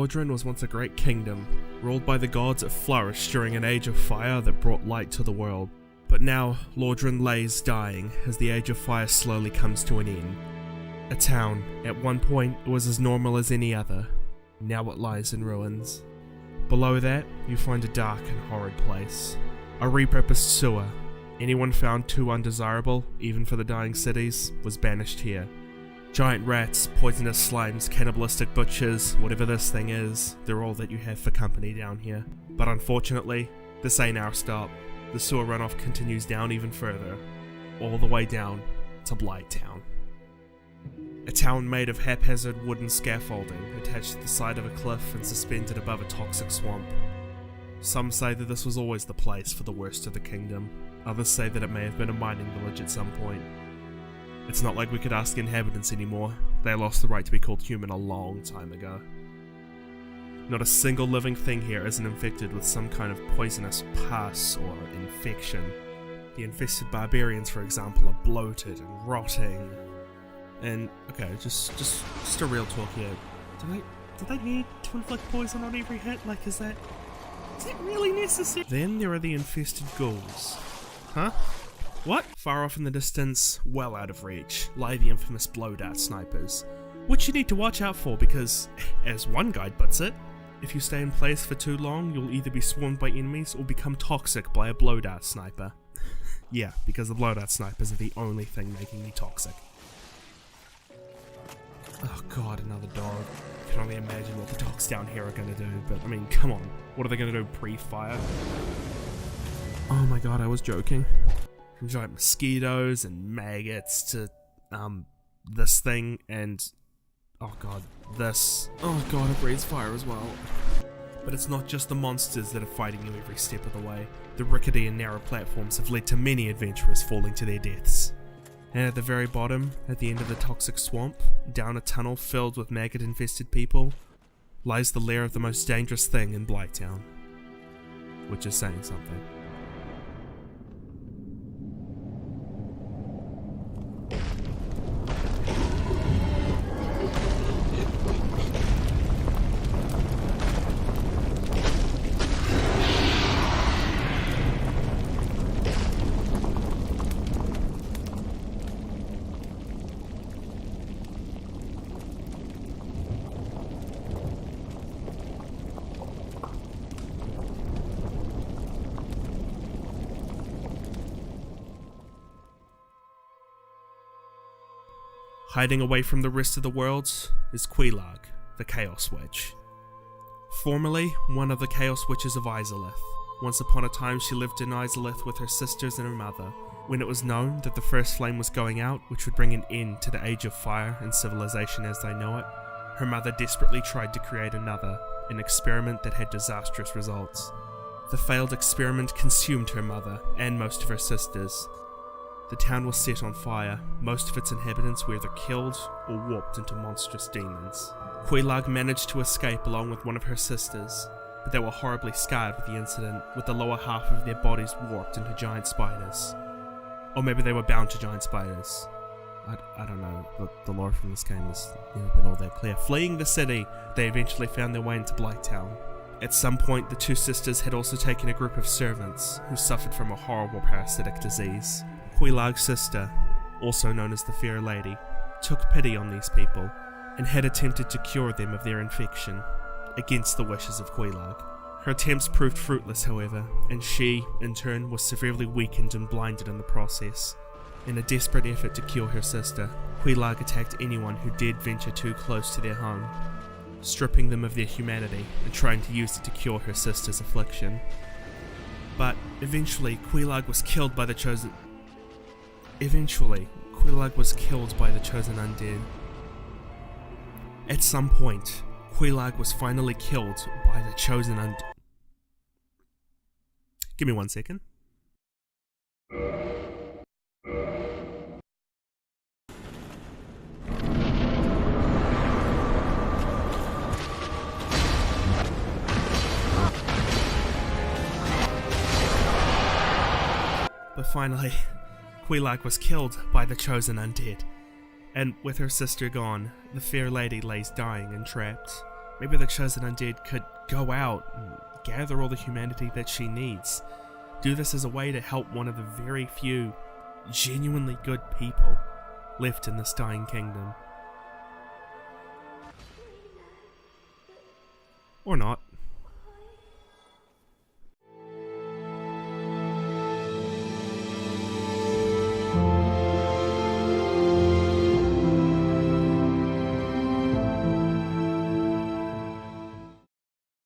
Lordran was once a great kingdom. Ruled by the gods, it flourished during an age of fire that brought light to the world. But now, Lordran lays dying as the age of fire slowly comes to an end. A town, at one point, it was as normal as any other. Now it lies in ruins. Below that, you find a dark and horrid place. A repurposed sewer. Anyone found too undesirable, even for the dying cities, was banished here. Giant rats, poisonous slimes, cannibalistic butchers, whatever this thing is, they're all that you have for company down here. But unfortunately, this ain't our stop. The sewer runoff continues down even further, all the way down to Blighttown. A town made of haphazard wooden scaffolding attached to the side of a cliff and suspended above a toxic swamp. Some say that this was always the place for the worst of the kingdom. Others say that it may have been a mining village at some point. It's not like we could ask the inhabitants anymore. They lost the right to be called human a long time ago. Not a single living thing here isn't infected with some kind of poisonous pus or infection. The infested barbarians, for example, are bloated and rotting. And, okay, just a real talk here. Do they need to inflict poison on every hit? Like, is that really necessary? Then there are the infested ghouls. Huh? What? Far off in the distance, well out of reach, lie the infamous blow-dart snipers. Which you need to watch out for because, as one guide puts it, if you stay in place for too long, you'll either be swarmed by enemies or become toxic by a blow-dart sniper. Yeah, because the blow-dart snipers are the only thing making me toxic. Oh god, another dog. I can only imagine what the dogs down here are gonna do, but I mean, come on. What are they gonna do, pre-fire? Oh my god, I was joking. From giant mosquitoes and maggots to, this thing and, oh god, this. Oh god, it breathes fire as well. But it's not just the monsters that are fighting you every step of the way. The rickety and narrow platforms have led to many adventurers falling to their deaths. And at the very bottom, at the end of the toxic swamp, down a tunnel filled with maggot-infested people, lies the lair of the most dangerous thing in Blighttown. Which is saying something. Hiding away from the rest of the world is Quelaag, the Chaos Witch. Formerly one of the Chaos Witches of Izalith. Once upon a time she lived in Izalith with her sisters and her mother. When it was known that the first flame was going out, which would bring an end to the Age of Fire and civilization as they know it, her mother desperately tried to create another, an experiment that had disastrous results. The failed experiment consumed her mother and most of her sisters. The town was set on fire. Most of its inhabitants were either killed or warped into monstrous demons. Quelaag managed to escape along with one of her sisters, but they were horribly scarred with the incident, with the lower half of their bodies warped into giant spiders. Or maybe they were bound to giant spiders. I don't know, but the lore from this game has never been all that clear. Fleeing the city, they eventually found their way into Blighttown. At some point, the two sisters had also taken a group of servants who suffered from a horrible parasitic disease. Quelaag's sister, also known as the Fair Lady, took pity on these people and had attempted to cure them of their infection, against the wishes of Quelaag. Her attempts proved fruitless, however, and she, in turn, was severely weakened and blinded in the process. In a desperate effort to cure her sister, Quelaag attacked anyone who dared venture too close to their home, stripping them of their humanity and trying to use it to cure her sister's affliction. But eventually, Quelaag was killed by the chosen undead. At some point, Quelaag was finally killed by the chosen undead. Give me 1 second. But finally, Quelaag was killed by the chosen undead, and with her sister gone, the Fair Lady lays dying and trapped. Maybe the chosen undead could go out and gather all the humanity that she needs. Do this as a way to help one of the very few genuinely good people left in this dying kingdom. Or not.